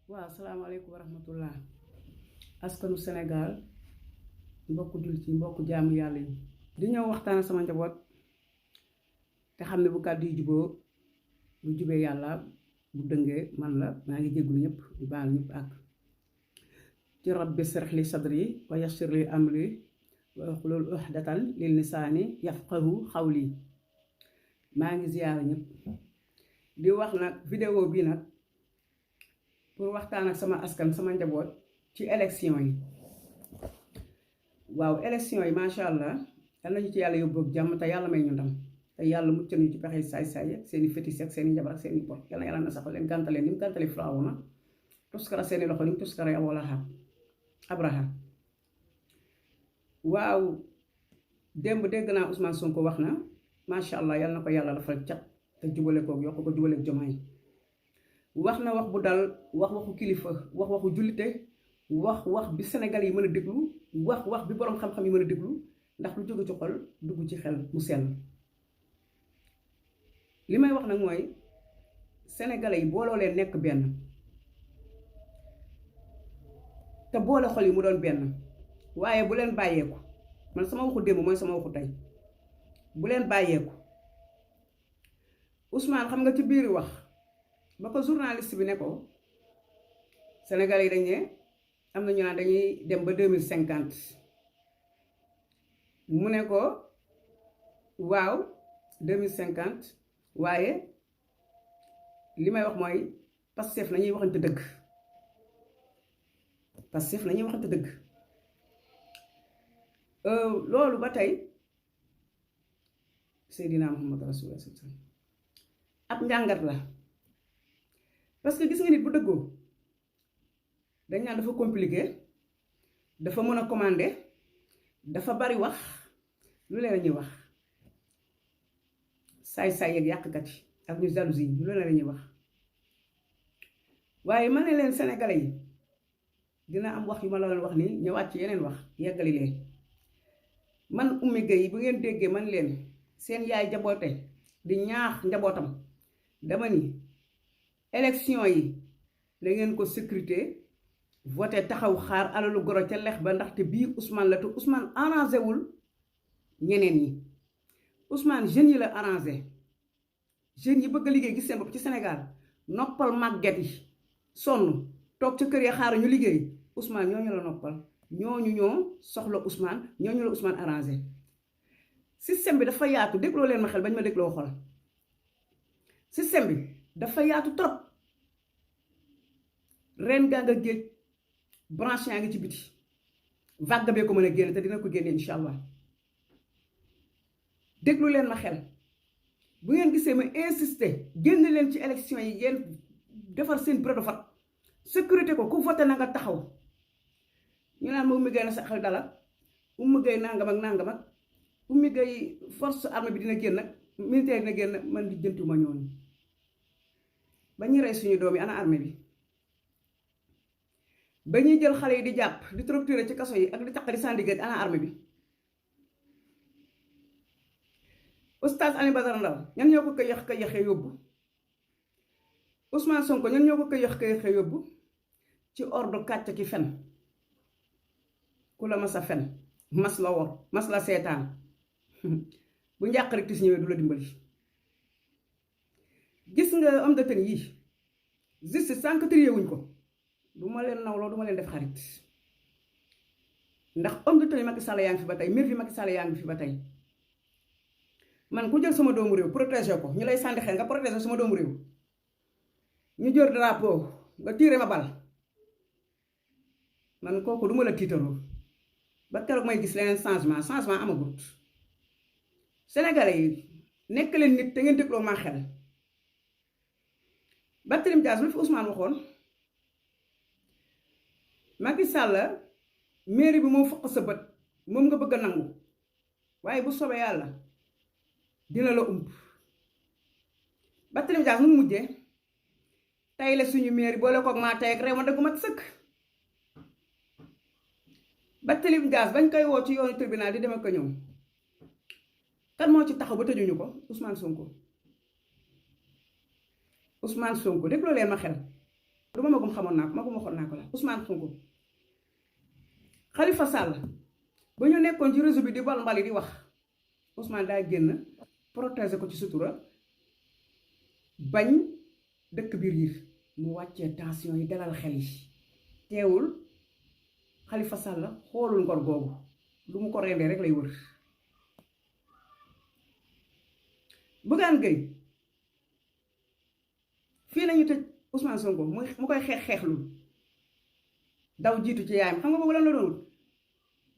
waaw salaamaaleykum wa rahmatullah askanu Sénégal mbokku jullit yi mbokku jaamu yàlla yi di ñëw waxtaan sama njaboot te xam ne bu kàddu yi juboo bu jubee yàlla bu dëngee man la maa ngi jéggulu ñëpp di baal ñëpp ak ci rabbi shrah li sadri wa yassir li amri wa hlul uqdatan lil lisaani yafqahu qawli maa ngi ziyaara ñëpp di wax nag vidéo bi nag pour waxtaan ak sama askan sama njaboot ci élection yi waaw élection yi macha allah yal nañu ci yàlla yóbbu ak jàmm te yàlla may ñu ndam te yàlla mucc ñu ci pexe saay-saay ak seeni fétis ak seeni njabar ak seeni bor yal na yàlla na saxal leen gàntaleen ni mu gàntale Firawna tuskara seeni loxo ni mu tuskara Abraha waaw démb dégg naa Ousmane Sonko wax na macha allah yal na ko yàlla dafal cat te jubale koog yokk ko jubale ak Jomaay wax na wax bu dal wax waxu kilifa wax waxu jullite wax bi Sénégal yi mën a déglu wax bi boroom xam-xam yi mën a déglu ndax lu jóge ci xol dugg ci xel mu sell li may wax nag mooy sénégalais yi booloo leen nekk benn te boole xol yi mu doon benn waaye bu leen bàyyeeku man sama waxu démb mooy sama waxu tey bu leen bàyyeeku Ousmane xam nga ci biir wax ba ko journaliste bi ne ko sénégalais yi dañ ne am na ñu naan dañuy dem ba 2050 mu ne ko waaw 2050 waaye li may wax mooy Pastef nañuy waxante dëgg Pastef nañuy waxante dëgg loolu ba tey Seydina Muhammad Rasulullah ab njàngat la parce que gis nga nit bu dëggoo dañ naan dafa compliqué dafa mën a commander dafa bari wax lu leen la ñuy wax saay-saay yeeg yàqkat yi ak ñu jalousie yi lu leen la ñuy wax waaye ma ne leen sénégalais yi dina am wax yu ma la doon wax ni ñëwaat ci yeneen wax yeggali leen man Oumy Gueye bu ngeen déggee man leen seen yaay jaboote di ñaax njabootam dama ni élection yi la ngeen ko sécurité voté taxaw xaar alalu goro ca lex ba ndaxte bii Ousmane la te Ousmane arrangé wul ñeneen ñi Ousmane jeunes yi la arrangé jeunes yi bëgg a liggéey gis seen bopp ci Sénégal noppal màgget yi sonn toog ca kër ya xaar ñu liggéey Ousmane ñooñu la noppal ñooñu ñoo soxla Ousmane ñooñu la Ousmane arrangé système bi dafa yaatu dégloo leen ma xel bañ ma dégloo xol système bi dafa yaatu trop ren gaa nga géej branche yaa ngi ci biti vague bee ko mën a génne te dina ko génne incha allah déglu leen ma xel bu ngeen gisee ma insister génn leen ci élection yi ngeen defar seen bureau de vote sécurité ko ku voté na nga taxaw ñu naan ma Oumy Gueye na sa xel dalal Oumy Gueye nangam ak Oumy Gueye force armée bi dina génn ak militaire dina génn man di jëntuma ñooñu ba ñuy rey suñu doom yi ana armée bi ba ñuy jël xale yi di jàpp di torturer ci kaso yi ak di taq di sàndigéej ana armée bi Oustaz Alioune Badara Ndao ñan ñoo ko koy yaxee yóbbu Ousmane Sonko ñan ñoo ko koy yaxee yóbbu ci ordre kàcc ki fen ku la mas a fen mas la wor mas la seetaan bu njàq rek tis ñëwee du la dimbali gis nga homme de tenue yi justice sànq trié wuñ ko du ma leen nawloo du ma leen def xarit ndax homme de tenue Macky Sall yaa ngi fi ba tey mbir fi Macky Sall yaa ngi fi ba tey man ku jël sama doomu réew protéger ko ñu lay sànni xel nga protéger sama doomu réew ñu jër drapeau nga tiire ma bal man kooku du ma la tiitaroo ba keroog may gis leneen changement amagut sénégalais yi nekk leen nit te ngeen dégloo maa xel Barthélémy Dias lu fi Ousmane waxoon Macky Sall mairie bi moom fokk sa bët moom nga bëgg a nangu waaye bu soobee yàlla dina la ump Barthélémy Dias nu mu mujjee tay la suñu mairie boole koog maa tey ak réew ma dëggu mat sëkk Barthélémy Dias bañ koy woo ci yoonu tribunal di dem ak ko ñëw kan moo ci taxaw ba tëjuñu ko Ousmane Sonko dégloo leen ma xel du ma magum xamoon naa ko magum waxoon naa ko la Ousmane Sonko Khalifa Sall ba ñu nekkoon ci réseau bi di bal mbali di wax Ousmane daa génn protéger ko ci sutura bañ dëkk biir yi mu wàccee tension yi dalal xel yi teewul Khalifa Sall xoolul ngor googu lu mu ko rendee rek lay wër Bougane Gueye fii lañu tëj Ousmane Sonko mu koy xeexlu daw jiitu ci yaayam xam nga boobu lan la doon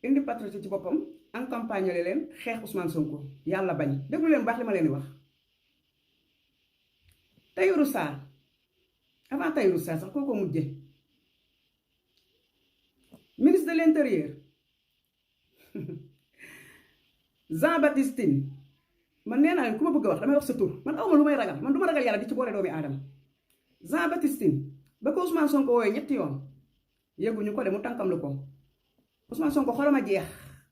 indi patriote ci boppam en campagne leen xeex Ousmane Sonko yàlla bañ déglu leen baax li ma leen di wax Tahirou Sarr avant Tahirou Sarr sax kooko mujje ministre de l'intérieur Jean-Baptiste Tine man nee naa leen ku ma bëgg a wax damay wax sa tur man awma lu may ragal man du ma ragal yàlla di ci boole doomi aadama Jean-Baptiste Tine ba ko Ousmane Sonko wooyee ñetti yoon yëguñu ko de mu tànkam lu ko Ousmane Sonko xolam a jeex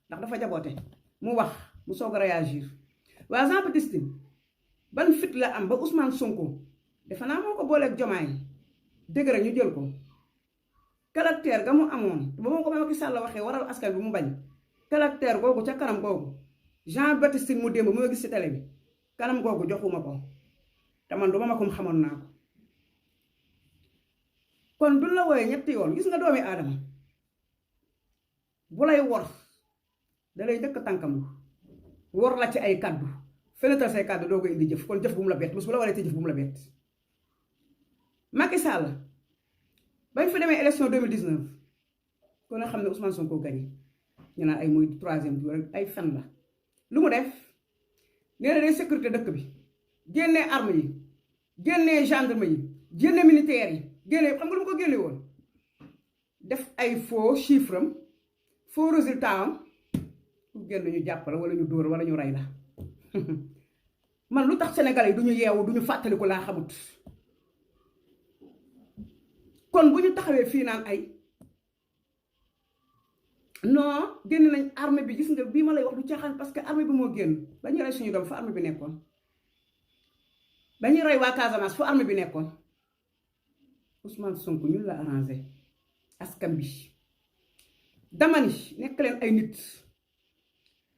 ndax dafa jaboote mu wax mu soog a réagir waa Jean-Baptiste Tine ban fit la am ba Ousmane Sonko defe naa moo ko booleeg Jomaay dëgg rek ñu jël ko caractère ga mu amoon ba moo ko Macky Sall waxee waral askan bi mu bañ caractère googu ca kanam googu Jean-Baptiste Tine mu démb mu gis ci télé bi kanam googu joxuma ko te man du ma makum xamoon naa ko kon duñ la wooyee ñetti yoon gis nga doomi aadama bu lay wor dalay njëkk tànkam wor la ci ay kaddu fenetal say kaddu doo ko indi jëf kon jëf bu mu la bett bés bu la waree te jëf bu mu la bett Macky Sall bañ fi demee élection 2019 kon nga xam ne Ousmane Sonko gagné ñu naan ay mooy 3e tour ay fen la lu mu def nee na day sécurité dëkk bi génnee arme yi génnee gendarme yi génne militaire yi génne xam nga lu mu ko génne woon def ay faux chiffre am faux résultat am pour génn ñu jàpp la wala ñu dóor wala ñu rey la man lu tax sénégalais yi du ñu yeewu du ñu fàttaliku laa xamut kon bu ñu taxawee fii naan ay non génn nañ armée bi gis nga bii ma lay wax du caaxaan parce que armée bi moo génn ba ñuy rey suñu doom fa armée bi nekkoon ba ñuy rey waa Casamance fu armée bi nekkoon Ousmane Sonko ñun la arrangé askan bi dama ni nekk leen ay nit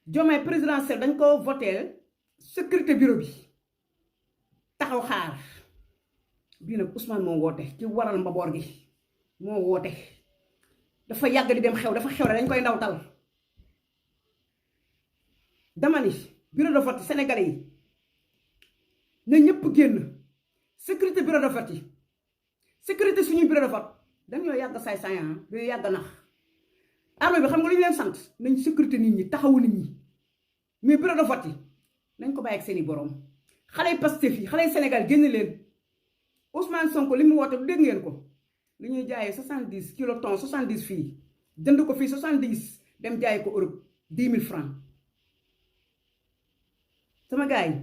Diomaye présidentiel dañ ko voté sécurité bureau bi taxaw xaar bii nag Ousmane moo woote ci waral mbaboor gi moo woote dafa yàgg di dem xew dafa xew dañ koy ndawtal dama ni bureau de vote sénégalais yi na ñëpp génn sécurité bureau de vote yi sécurité suñuy bureau de vote dañoo yàgg saay-saay dañoo yàgg nax armée bi xam nga lu ñu leen sant nañ sécurité nit ñi taxawu nit ñi mais bureau de vote yi nañ ko bàyyi ak seeni borom xale yi Pastef yi xale yi Sénégal génn leen Ousmane Sonko li mu woote du dégg ngeen ko li ñuy jaayee 70 kiloton 70 fii jënd ko fii 70 dem jaay ko Europe 10 000 francs sama gars yi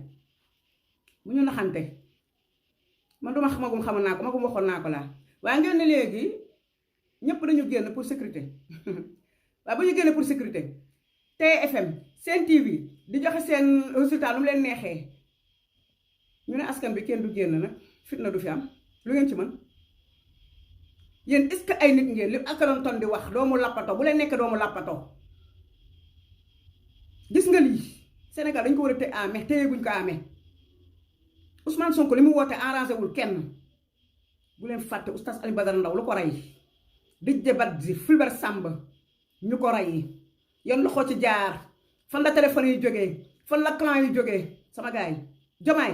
bu ñu naxante man duma xamagum xamoon naa ko magum waxoon naa ko laa waaye ngeen ne léegi ñëpp dañu génn pour sécurité waaye bu ñu génne pour sécurité TFM Sen TV di joxe seen résultat lu mu leen neexee ñu ne askan bi kenn du génn nag fitna du fi am lu ngeen ci mën yéen est-ce que ay nit ngeen li akaloon ton di wax doomu lappato bu leen nekk doomu lappato gis nga lii Sénégal dañ ko war a téye amee téyeguñ ko amee Ousmane Sonko li mu woote arrangé wul kenn bu leen fàtte oustaz Alioune Badara Ndao lu ko rey Didier Badji Fulbert Sambou ñu ko rey yan loxo ci jaar fan la téléphone yi jógee fan la clan yi jógee sama gars yi Jomaay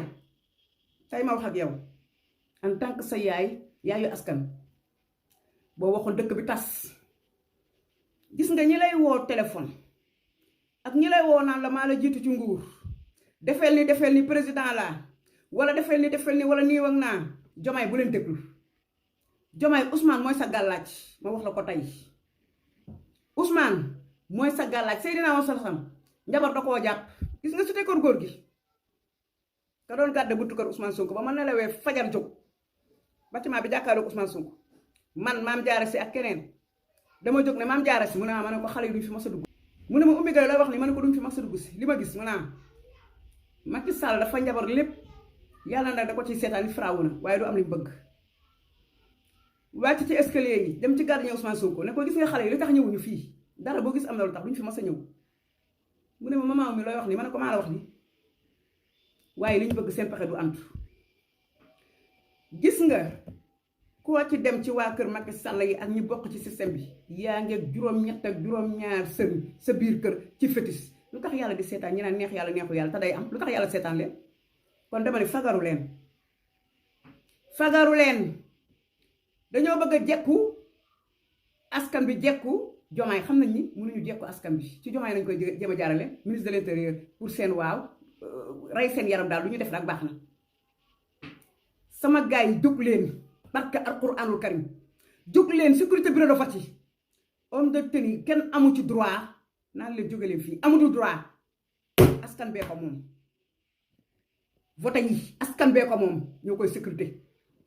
tey ma wax ak yow en tant que sa yaayu askan boo waxoon dëkk bi tas gis nga ñi lay woo téléphone ak ñi lay woo naan la maa la jiitu ci nguur defeel ni président la wala defeel ni wala nii ak naa Jomaay bu leen déglu Jomaay Ousmane mooy sa gàllaaj ma wax la ko tey Ousmane mooy sa gàllaaj Seydina Muhammad sallam njabar da koo jàpp gis nga su te kër góor gi ka doon gàdde buntu kër Ousmane Sonko ba ma nelawee fajar jóg bâtiment bi jàkkaarloog Ousmane Sonko man maam jaara si ak keneen dama jóg ne maam jaara si mu ne ma ne ko xale yi duñ fi mas a dugg mu ne ma Oumy Gueye looy wax ni ma ne ko duñ fi mas a dugg si li ma gis mu naa Macky Sall dafa njabar lépp yàlla nag da ko ci seetaan ni fraawu na waaye du am li mu bëgg wàcc ci escalier yi dem ci gardien Ousmane Sonko ne ko gis nga xale yi li tax ñëwuñu fii dara boo gis am na lu tax duñ fi mas a ñëw mu ne ma maman mi looy wax ni ma ne ko maa la wax ni waaye li ñu bëgg seen pexe du antu gis nga koo ci dem ci waa kër Macky Sall yi ak ñi bokk ci système bi yaa ngi juróom-ñett ak juróom-ñaar sëriñ sa biir kër ci fétis lu tax yàlla di seetaan ñi naan neex yàlla neexu yàlla te day am lu tax yàlla seetaan leen kon dama ne fagaru leen dañoo bëgg a jekku askan bi jekku jomaay xam nañ ni mënuñu jekku askan bi ci jomaay nañ koy jéem a jaarale ministre de l'intérieur pour seen waaw rey seen yaram daal lu ñu def rek baax na sama gars yi jóg leen barke alquranul karim jóg leen sécurité bureau de vote yi homme de tenue kenn amu ci droit naan leen jóge leen fii amutul droit askan bee ko moom vote yi askan bee ko moom ñoo koy sécurité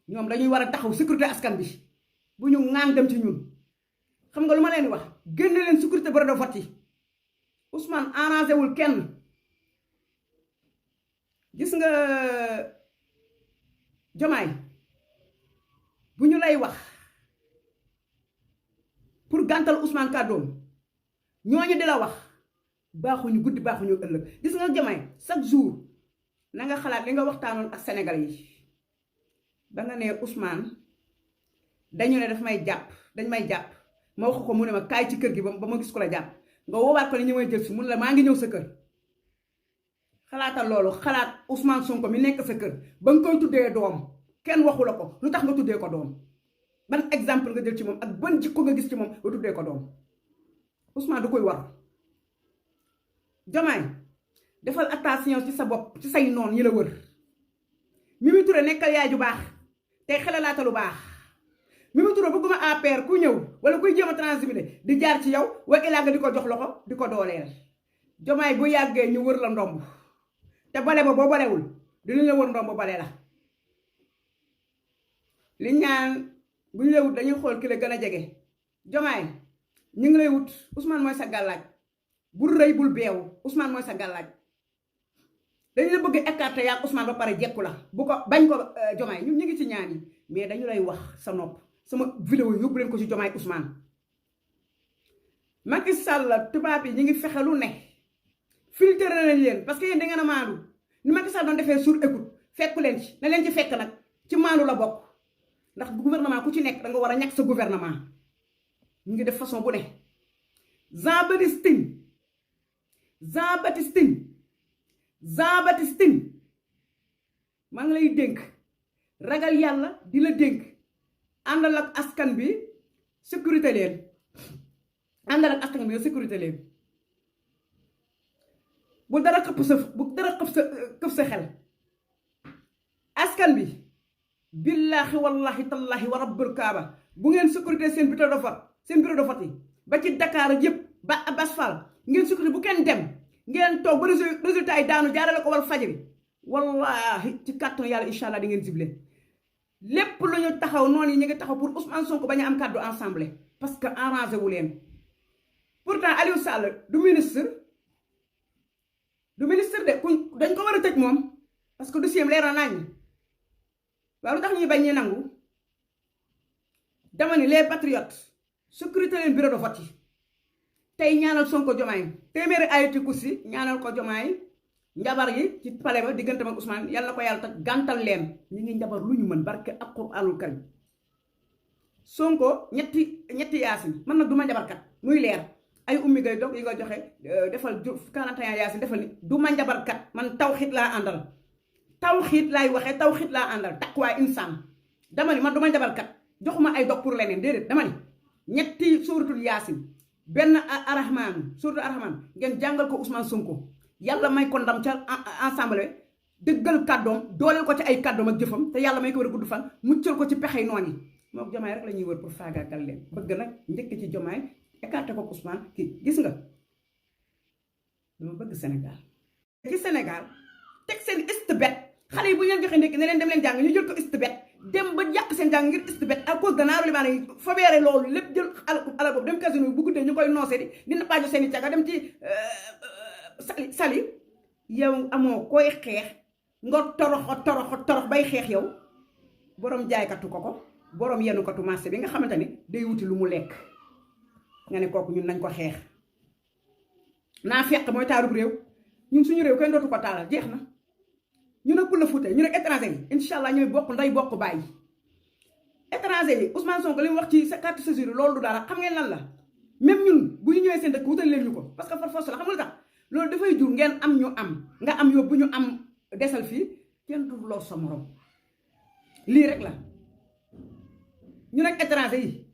ñoom dañuy war a taxaw sécurité askan bi bu ñu ŋaan dem ci ñun xam nga lu ma leen di wax génne leen sécurité bureau de vote yi Ousmane arrangé wul kenn gis nga Jomaay bu ñu lay wax pour gàntal Ousmane kàddoom ñooñu di la wax baaxuñu guddi baaxuñu ëllëg gis nga Jomaay chaque jour na nga xalaat li nga waxtaanoon ak Sénégal yi ba nga ne Ousmane dañu ne dañ may jàpp ma wax ko mu ne ma kaay ci kër gi ba ma gis ko la jàpp nga woowaat ko ne ñu may jël si mun la maa ngi ñëw sa kër xalaatal loolu xalaat Ousmane Sonko mi nekk sa kër ba nga koy tuddee doom kenn waxu la ko lu tax nga tuddee ko doom ban exemple nga jël ci moom ak ban jikko nga gis ci moom nga tuddee ko doom Ousmane du koy war Jomaay defal attention ci sa bopp ci say noon ñi la wër Mimi Touré nekkal yaay ju baax tey xelalaata lu baax Mimi Touré bëgguma APR ku ñëw wala kuy jéem a transmettre di jaar ci yow wa ilaa nga di ko jox loxo di ko dooleel Jomaay bu yàggee ñu wër la ndomb te bale ba boo balewul dinañ la wër ndomb bale la li ñaan bu ñu lay wut dañuy xool ki la gën a jege Jomaay ñu ngi lay wut Ousmane mooy sa gàllaaj bul rëy bul beew Ousmane mooy sa gàllaaj dañu la bëgg écarter yaa Ousmane ba pare jekku la bu ko bañ ko Jomaay ñun ñu ngi ci ñaan yi mais dañu lay wax sa nopp sama vidéo yóbbu leen ko ci Jomaay Ousmane Macky Sall tubaab yi ñu ngi fexe lu ne filtré nañ leen parce que yéen da ngeen a maandu ni Macky Sall doon defee sur écoute fekku leen ci na leen ci fekk nag ci maandu la bokk ndax gouvernement ku ci nekk da nga war a ñàkk sa gouvernement ñu ngi def façon bu ne Jean Baptiste maa ngi lay dénk ragal yàlla di la dénk àndal ak askan bi sécurité leen bu dara këf sa xel askan bi billaahi wallahi tallahi wa rabbul kaaba bu ngeen sécurité seen bureau de vote yi ba ci Dakar yëpp ba Abass Fall ngeen sécurité bu kenn dem ngeen toog ba résultat yi daanu jaarale ko wal fajri wallahi ci kàttan yàlla incha allah di ngeen ciblé lépp lu ñu taxaw noonu yi ñu ngi taxaw pour Ousmane Sonko bañ a am kàddu ensemble parce que arrangé wu leen pourtant Aliou Sall du ministre de dañ ko war a tëj moom parce que dossier am leer na nañ waaw lu tax ñuy bañ ñi nangu dama ni les patriotes sécurité leen bureau de vote yi tey ñaanal Sonko Jomaay téeméeri ayati kursi ñaanal ko Jomaay njabar yi ci pale ba diggante ak Ousmane yàlla na ko yàlla tax gàntal leen ñu ngi njabar lu ñu mën barke ak Alxuraanul Karim Sonko ñetti yaasin man nag du ma njabarkat muy leer ay ummi gay dog yi nga joxe defal 41 yaasin defal ni du ma njabarkat man tawxiit laa àndal tawxiit laay waxee tawxiit laa àndal taqwa insaan dama ni man du ma njabarkat joxuma ay dog pour leneen déedéet dama ni ñetti suuratul yaasin benn arahmaan suuratul arahmaan ngeen jàngal ko Ousmane Sonko yàlla may ko ndam ca ensemble dëggal kàddoom dooleel ko ci ay kàddoom ak jëfam te yàlla may ko war a gudd fan muccal ko ci pexey noon yi moom Jomaay rek la ñuy wër pour faagaagal leen bëgg nag njëkk ci Jomaay écarté ko Ousmane kii gis nga dama bëgg Sénégal ci Sénégal teg seen istibet xale yi bu ñu leen joxe ndekki ne leen dem leen jàng ñu jël ko istibet dem ba yàq seen jàng ngir istibet à cause de naaru limaane yi fobeere loolu lépp jël alal boobu dem casino bu guddee ñu koy noosé di napaajo seen i caga dem ci sali yow amoo koy xeex nga torox bay xeex yow borom jaaykatu ko borom yenn ko tu marché bi nga xamante ni day wuti lu mu lekk nga ne kooku ñun nañ ko xeex naa fekk mooy taarub réew ñun suñu réew kenn dootu ko taalal jeex na ñu ne Pël Fuuta ñu ne étranger yi incha allah ñooy bokk nday bokk bàyyi étranger yi Ousmane Sonko li mu wax ci sa carte séjour loolu du dara xam ngeen lan la même ñun bu ñu ñëwee seen dëkk wutal leen ñu ko parce que par force la xam nga lu tax loolu dafay jur ngeen am ñu am nga am yóbbu ñu am desal fii kenn du lor sa morom lii rek la ñu nag étranger yi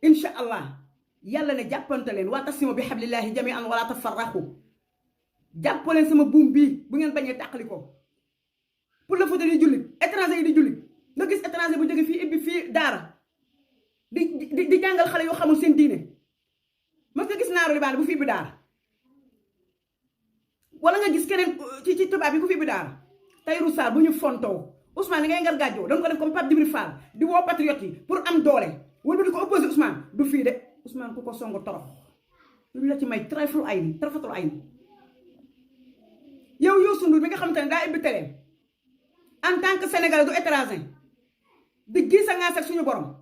incha allah yàlla ne jàppante leen wa'tasimu bi hablillahi jami'an wala tafarraqu jàppaleen sama buum bii bu ngeen bañee tàqali ko pour le Fuuta di jullit étranger yi di jullit nga gis étranger bu jóge fii ibbi fii daara di jàngal xale yoo xamul seen diine mas nga gis naaru libaane bu fi ibbi daara wala nga gis keneen ci tubaab yi ku fi ibbi daara Tahirou Sarr bu ñu fontoo Ousmane ni ngay ngar gàjjoo da nga ko def comme Pape Djibril Fall di woo patriote yi pour am doole wala di ko opposé Ousmane du fii de Ousmane ku ko songo torox lu ñu la ci may trafatul ay ni yow Youssou Ndour mi nga xamante ne daa ibbi télé en tant que sénégalais du étranger di gis a ngaa suñu borom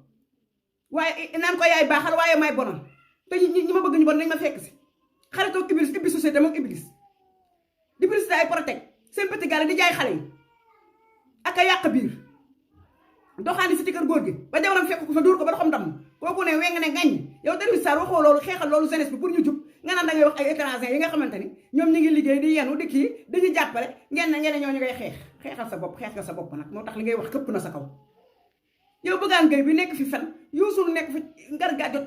waaye naan ko yaay baaxal waaye may bonal te ñi ma bëgg ñu bon nañ ma fekk si xaritoog Iblis ibbi société moom Iblis di publicité ay protect seen petit gars di jaay xale yi ak a yàq biir doxaani si ci kër góor gi ba jabaram fekk ko fa dóor ko ba doxam damm kooku ne weng ne ngañ yow Tahirou Sarr waxoo loolu xeexal loolu jeunesse bi pour ñu jub nga naan da ngay wax ay étranger yi nga xamante ni ñoom ñu ngi liggéey di yenu di kii dañuy jàppale ngeen ñoo ñu ngay xeexal sa bopp xeex nga sa bopp nag moo tax li ngay wax këpp na sa kaw yow Bougane Gueye bi nekk fi fen Youssou nekk fi ngar gàjjot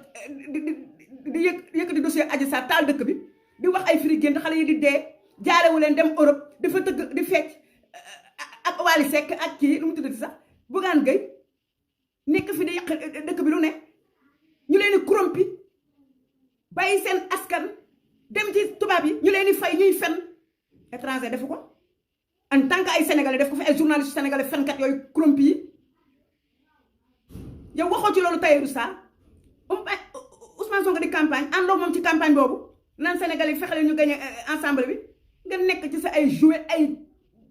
di yëkkati dossier Adji Sarr taal dëkk bi di wax ay firi gént xale yi di dee jaarewu leen dem Europe dafa tëgg di fecc ak Wally Seck ak kii nu mu tuddati sax Bougane Gueye nekk fi di yàq dëkk bi lu ne ñu leen di corrompi bàyyi seen askan dem ci tubaab yi ñu leen di fay ñuy fen étranger defu ko en tant que ay sénégalais def ko fi ay journalistes sénégalais fenkat yooyu corrompi yi yow waxoo ci loolu Tahirou Sarr Ousmane Sonko di campagne àndoo moom ci campagne boobu naan sénégalais fexe leen ñu gagné ensemble bi nga nekk ci sa ay jouet ay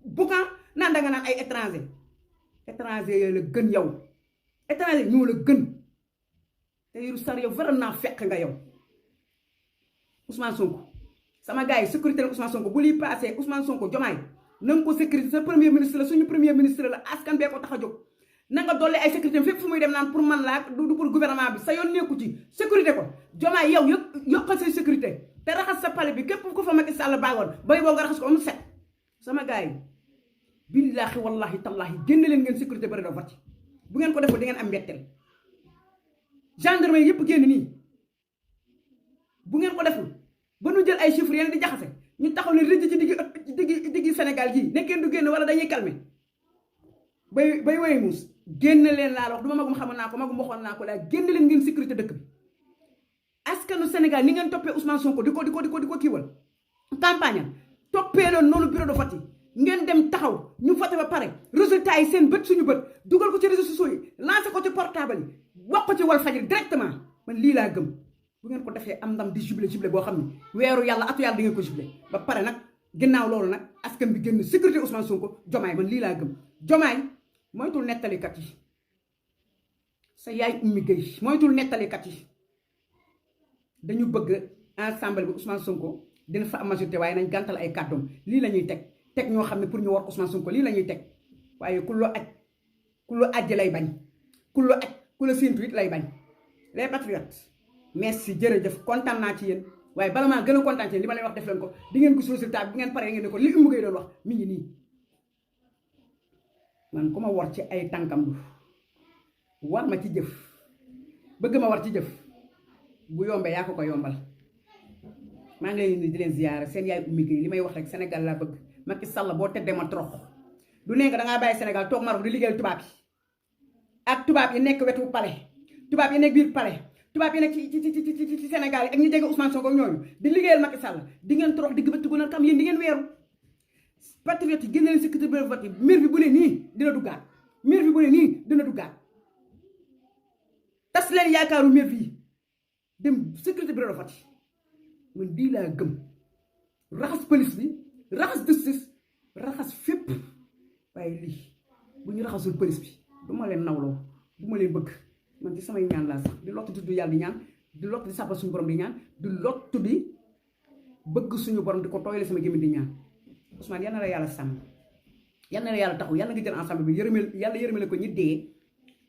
boucan naan danga naan ay étranger yooyu la gën yow étranger ñoo la gën Tahirou Sarr yow vraiment fekk nga yow Ousmane Sonko sama gars yi sécurité la Ousmane Sonko bu liy passé Ousmane Sonko Diomaye na nga ko sécurité sa premier ministre la suñu premier ministre la askan bee ko tax a jóg na nga dolli ay sécurité fépp fu muy dem naan pour man laa du pour gouvernement bi sa yoon nekku ci sécurité ko Diomaye yow yokkal say sécurité te raxas sa pale bi képp ku fa Macky Sall baagoon bay boo nga raxas ko mu set sama gars yi billaahi wallahi tallahi génn leen ngeen sécurité bari da vote bu ngeen ko defoo di ngeen am mbetteel gendarmerie yëpp génn nii bu ngeen ko deful ba nu jël ay chiffres yeneen di jaxase ñu taxaw ne rëdd ci diggi Sénégal gii nekkeen du génn wala dañuy calmer bay woye muus génn leen laa wax du ma magum xamoon naa ko magum waxoon naa ko laa génn leen ngeen sécurité dëkk bi askanu Sénégal ni ngeen toppee Ousmane Sonko di ko kiiwal campagne toppee loon noonu bureau de vote yi ngeen dem taxaw ñu voté ba pare résultat yi seen bët suñu bët dugal ko ci réseaux sociaux yi lancé ko ci portable yi wax ko ci Walfadjri directement man lii laa gëm bu ngeen ko defee am ndam di jubilé boo xam ne weeru yàlla atu yàlla di ngeen ko jubilé ba pare nag ginnaaw loolu nag askan bi génn sécurité Ousmane Sonko Diomaye man lii laa gëm Diomaye moytul nettalikat yi sa yaay Oumy Gueye moytul nettalikat yi dañu bëgg ensemble bi Ousmane Sonko dina fa am majorité waaye nañ gàntal ay kàddoom lii la ñuy teg ñoo xam ne pour ñu war Ousmane Sonko lii la ñuy teg waaye ku lo ajj lay bañ ku lo séentu it lay bañ les patriotes merci jërëjëf kontaan naa ci yéen waaye bala maa gën a kontaan ci yéen li ma leen wax def leen ko di ngeen gis résultat bi ngeen paree ngeen ne ko li Oumy Gueye doon wax mi ngi nii man ku ma war ci ay tànkam du war ma ci jëf bëgg ma war ci jëf bu yombee yaa ko yombal maa ngi leen di leen ziyaara seen yaay Oumy Gueye li may wax rek Sénégal laa bëgg Macky Sall boo teddee ma torox du nekk dangaa bàyyi Sénégal toog Maroc di liggéeyal tubaab yi ak tubaab yi nekk wetu palais tubaab yi nekk biir palais tubaab yi nekk ci Sénégal yi ak ñi jege Ousmane Sonko ñooñu di liggéeyal Macky Sall di ngeen torox digg bëtt gu na kam yéen di ngeen weeru patriote yi génne leen sécurité bi vote yi mbir bi bu ne nii dina duggaat mbir bi bu ne nii dina duggaat tas leen yaakaaru mbir yi dem sécurité bureau de vote man lii laa gëm raxas police bi raxas justice raxas fépp waaye lii bu ñu raxasul police bi du ma leen nawloo bu ma leen bëgg man ci samay ñaan laa sax di lott di tudd yàlla di ñaan di lott di sàbbal suñu borom di ñaan di lott di bëgg suñu borom di ko tooyale sama gémmiñ di ñaan Ousmane yal na la yàlla sàmm yal na la yàlla taxu yàlla nga jël ensemble bi yàlla yërëmale ko ñi dee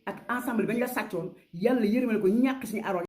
ak ensemble bi bañ la sàccoon yàlla yërëmale ko ñi ñàkk suñu aroon